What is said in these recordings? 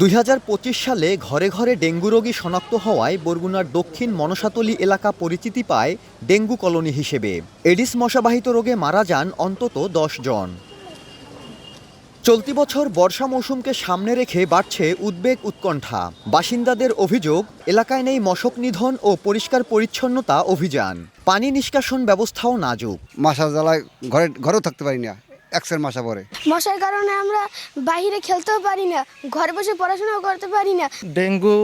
2025 সালে ঘরে ঘরে ডেঙ্গু রোগী শনাক্ত হওয়ায় বরগুনার দক্ষিণ মনসাতলী এলাকা পরিচিতি পায় ডেঙ্গু কলোনি হিসেবে। এডিস মশাবাহিত রোগে মারা যান অন্তত 10 জন। চলতি বছর বর্ষা মৌসুমকে সামনে রেখে বাড়ছে উদ্বেগ উৎকণ্ঠা। বাসিন্দাদের অভিযোগ, এলাকায় নেই মশক নিধন ও পরিষ্কার পরিচ্ছন্নতা অভিযান। পানি নিষ্কাশন ব্যবস্থাও নাজুক। মশা জ্বালায় ঘরেও থাকতে পারি না, এক্সের মশা পড়ে। মশার কারণে আমরা বাইরে খেলতেও পারি না, ঘরে বসে পড়াশোনাও করতে পারি না। ডেঙ্গু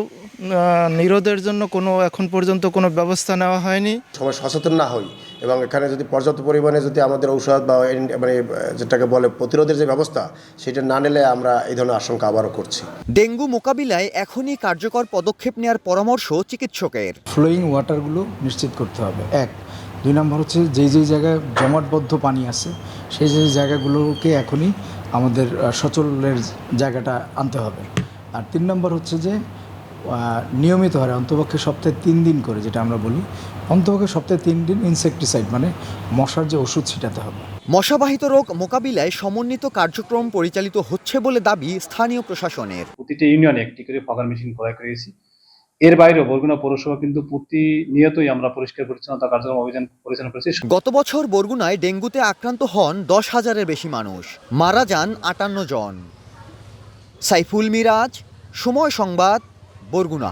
নিরোধের জন্য এখন পর্যন্ত কোনো ব্যবস্থা নেওয়া হয়নি। সবাই সচেতন না হই এবং এখানে যদি পর্যাপ্ত পরিমাণে যদি আমাদের ঔষধ বা মানে যেটাকে বলে প্রতিরোধের যে ব্যবস্থা সেটা না নিলে আমরা এই ধরনের আশঙ্কা আবারও করছি। ডেঙ্গু মোকাবিলায় এখনই কার্যকর পদক্ষেপ নেওয়ার পরামর্শ চিকিৎসকের। ফ্লোয়িং ওয়াটারগুলো নিশ্চিত করতে হবে। 2 নম্বর হচ্ছে যেই জায়গায় জমাটবদ্ধ পানি আছে সেই জায়গাগুলোকে এখনই আমাদের সচলের জায়গাটা আনতে হবে। আর 3 নম্বর হচ্ছে যে নিয়মিত হারে অন্তপক্ষে সপ্তাহে 3 দিন করে, যেটা আমরা বলি অন্তপক্ষে সপ্তাহে 3 দিন ইনসেকটিসাইড মানে মশার যে ওষুধ ছিটাতে হবে। মশাবাহিত রোগ মোকাবিলায় সমন্বিত কার্যক্রম পরিচালিত হচ্ছে বলে দাবি স্থানীয় প্রশাসনের। প্রতিটি ইউনিয়নে একটি করে ফগার মেশিন ক্রয় করেছি। এর বাইরেও বরগুনা পৌরসভা কিন্তু প্রতিনিয়তই আমরা পরিষ্কার পরিচ্ছন্নতা কার্যক্রম অভিযান পরিচালনা করেছি। গত বছর বরগুনায় ডেঙ্গুতে আক্রান্ত হন 10,000-এর বেশি মানুষ, মারা যান 58 জন। সাইফুল মিরাজ, সময় সংবাদ, বরগুনা।